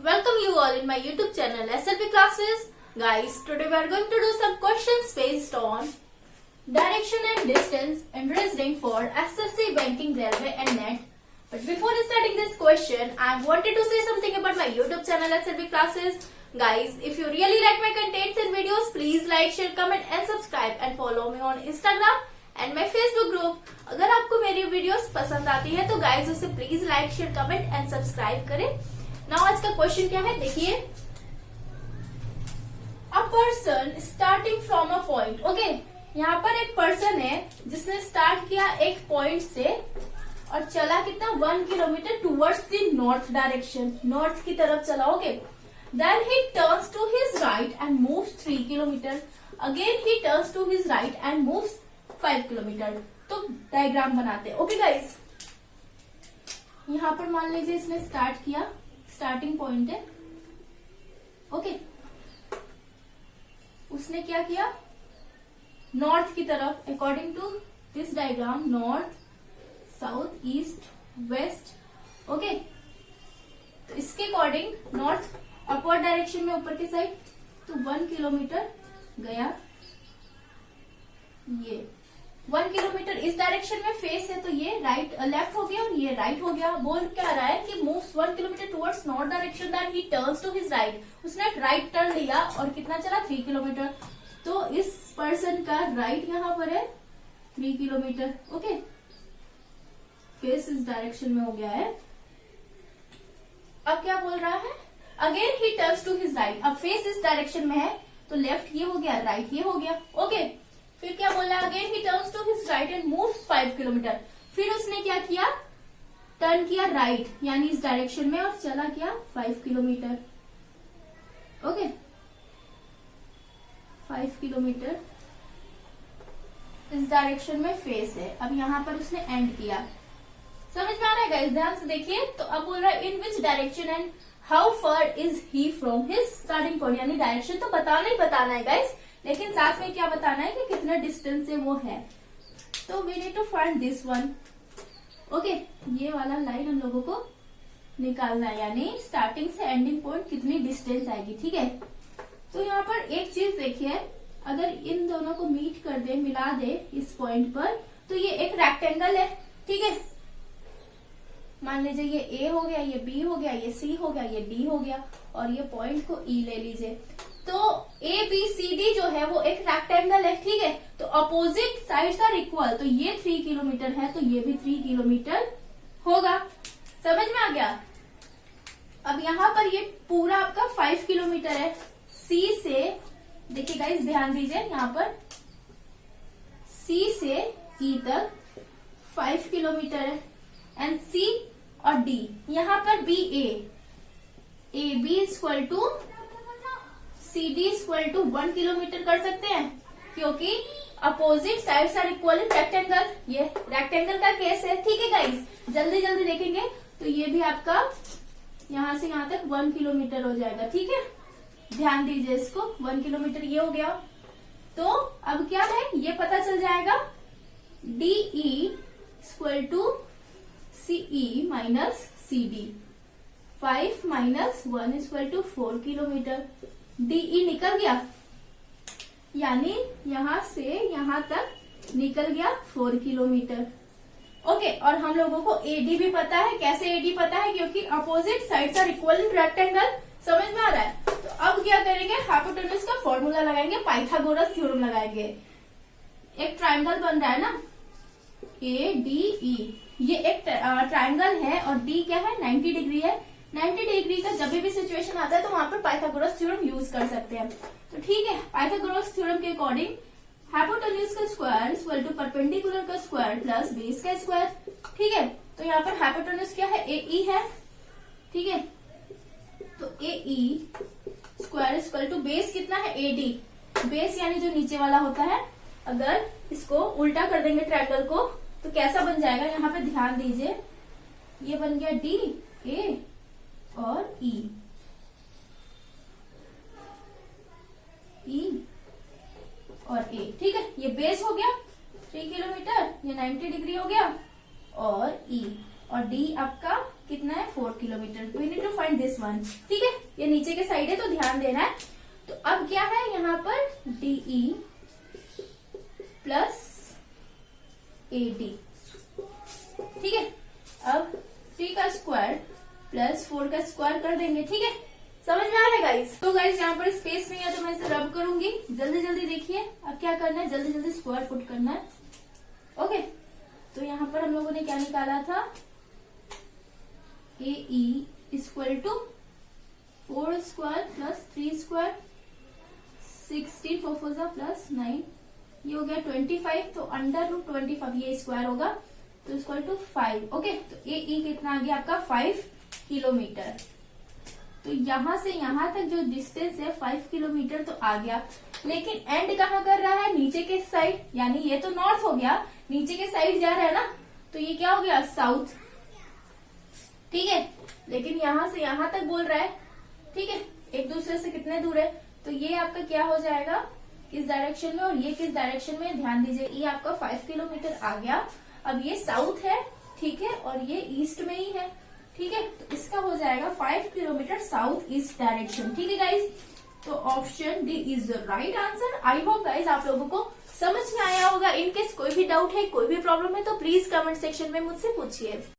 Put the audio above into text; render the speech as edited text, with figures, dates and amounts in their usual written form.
Welcome you all in my YouTube channel SLP classes. Guys, today we are going to do some questions based on direction and distance and reasoning for SSC, banking, railway and net. But before starting this question, I wanted to say something about my YouTube channel SLP classes. Guys, if you really like my contents and videos, please like, share, comment and subscribe and follow me on Instagram and my Facebook group. अगर आपको मेरी videos पसंद आती है तो guys उसे please like, share, comment and subscribe करें। Now आज का क्वेश्चन क्या है, देखिए। A person starting from a point, okay. यहाँ पर एक पर्सन है जिसने स्टार्ट किया एक पॉइंट से और चला कितना 1 kilometre towards the north direction, north की तरफ चला, okay. Then he turns to his right and moves 3 kilometre. Again he turns to his right and moves 5 kilometre. तो डायग्राम बनाते हैं, ओके गाइस। यहां पर मान लीजिए इसने स्टार्ट किया, स्टार्टिंग पॉइंट है, ओके। उसने क्या किया, नॉर्थ की तरफ, according to this diagram, north, south, east, west, okay. तो इसके अकॉर्डिंग नॉर्थ अपवर्ड डायरेक्शन में, ऊपर की साइड, तो 1 किलोमीटर गया। ये 1 किलोमीटर इस डायरेक्शन में फेस है तो ये राइट लेफ्ट हो गया और ये राइट हो गया। बोल क्या रहा है कि moves 1 kilometre towards north direction, that he turns to his right. उसने राइट टर्न लिया और कितना चला, 3 किलोमीटर। तो इस पर्सन का राइट यहाँ पर है 3 किलोमीटर, ओके। फेस इस डायरेक्शन में हो गया है। अब क्या बोल रहा है, again he turns to his right. अब फेस इस डायरेक्शन में है तो लेफ्ट ये हो गया, राइट ये हो गया, ओके। फिर क्या बोला, again he turns to his right and moves 5 kilometre. फिर उसने क्या किया, टर्न किया राइट यानी इस डायरेक्शन में और चला क्या 5 किलोमीटर, ओके। 5 किलोमीटर इस डायरेक्शन में फेस है। अब यहां पर उसने एंड किया। समझ में आ रहा है गाइस, ध्यान से देखिए। तो अब बोल रहा है in which direction and how far is he from his starting point. यानी डायरेक्शन तो बताना ही बताना है गाइस, लेकिन साथ में क्या बताना है कि कितना डिस्टेंस से वो है। तो we need to find this one, okay. ये वाला लाइन हम लोगों को निकालना है, यानी स्टार्टिंग से एंडिंग पॉइंट कितनी डिस्टेंस आएगी, ठीक है। तो यहाँ पर एक चीज देखिए, अगर इन दोनों को मीट कर दे, मिला दे इस पॉइंट पर, तो ये एक रेक्टेंगल है, ठीक है। मान लीजिए ये ए हो गया, ये बी हो गया, ये सी हो गया, ये डी हो गया और ये पॉइंट को ई ले लीजिए। तो ए बी सी डी जो है वो एक रेक्टेंगल है, ठीक है। तो अपोजिट साइड्स आर इक्वल, तो ये 3 किलोमीटर है तो ये भी 3 किलोमीटर होगा। समझ में आ गया। अब यहाँ पर ये पूरा आपका 5 किलोमीटर है। सी से देखिए गाइस, ध्यान दीजिए, यहाँ पर सी से ई तक 5 किलोमीटर है एंड सी और डी, यहाँ पर B A B equal to C D equal to 1 kilometre कर सकते हैं, क्योंकि opposite sides are equal in rectangle. ये रेक्टेंगल का केस है, ठीक है गाइस। जल्दी जल्दी देखेंगे तो ये भी आपका यहां से यहां तक 1 किलोमीटर हो जाएगा, ठीक है। ध्यान दीजिए इसको, 1 किलोमीटर ये हो गया। तो अब क्या है, ये पता चल जाएगा, D E equal to CE minus C D. 5 minus 1 equal to 4 kilometre. DE निकल गया, यानी यहां से यहां तक निकल गया 4 किलोमीटर, ओके। और हम लोगों को एडी भी पता है। कैसे एडी पता है, क्योंकि opposite sides are equal in rectangle. समझ में आ रहा है। तो अब क्या करेंगे, हाइपोटेन्यूज का फॉर्मूला लगाएंगे, पाइथागोरस थ्योरम लगाएंगे। एक ट्राइंगल बन रहा है ना, ए डी ई, ये एक ट्राइंगल है और डी क्या है, 90 डिग्री है। 90 डिग्री का जब भी सिचुएशन आता है तो वहां पर पाइथागोरस थ्योरम यूज कर सकते हैं। तो ठीक है, पाइथागोरस थ्योरम के अकॉर्डिंग हाइपोटेन्यूज का स्क्वायर इक्वल टू परपेंडिकुलर का स्क्वायर प्लस बेस का स्क्वायर, ठीक है। तो यहाँ पर हाइपोटेन्यूज क्या है, ए ई है, ठीक है। तो ए E square equal to base कितना है, ए डी। बेस यानी जो नीचे वाला होता है। अगर इसको उल्टा कर देंगे ट्रायंगल को तो कैसा बन जाएगा, यहाँ पे ध्यान दीजिए, ये बन गया डी ए और ई और ए, ठीक है। ये बेस हो गया 3 किलोमीटर, ये 90 डिग्री हो गया और ई और डी आपका कितना है 4 kilometre. We need to find this one. ठीक है, ये नीचे के साइड है तो ध्यान देना है। तो अब क्या है यहाँ पर DE प्लस AD। ठीक है, अब 3 का स्क्वायर प्लस 4 का स्क्वायर कर देंगे। ठीक है, समझ में आ रहा है गाइस? तो गाइस यहाँ पर स्पेस नहीं है तो मैं इसे रब करूंगी। जल्दी जल्दी देखिए अब क्या करना है, जल्दी जल्दी स्क्वायर पुट करना है। ओके, तो यहाँ पर हम लोगों ने क्या निकाला था, AE equal to 4 square plus 3 square 16 4 4 plus 9, ये हो गया 25। तो अंडर रूट 25 ये स्क्वायर होगा तो इक्वल टू 5। ओके, तो AE कितना आ गया आपका 5 किलोमीटर। तो यहां से यहां तक जो डिस्टेंस है 5 किलोमीटर तो आ गया, लेकिन एंड कहाँ कर रहा है, नीचे के साइड, यानी ये तो नॉर्थ हो गया, नीचे के साइड जा रहा है ना, तो ये क्या हो गया साउथ। ठीक है, लेकिन यहां से यहां तक बोल रहा है। ठीक है, एक दूसरे से कितने दूर है, तो ये आपका क्या हो जाएगा किस डायरेक्शन में और ये किस डायरेक्शन में, ध्यान दीजिए। ये आपका 5 किलोमीटर आ गया। अब ये साउथ है, ठीक है, और ये ईस्ट में ही है। ठीक है, तो इसका हो जाएगा 5 किलोमीटर साउथ ईस्ट डायरेक्शन। ठीक है गाइज, तो option D is the right answer. I hope guys आप लोगों को समझ में आया होगा। इनकेस कोई भी डाउट है, कोई भी प्रॉब्लम है तो प्लीज कमेंट सेक्शन में मुझसे पूछिए।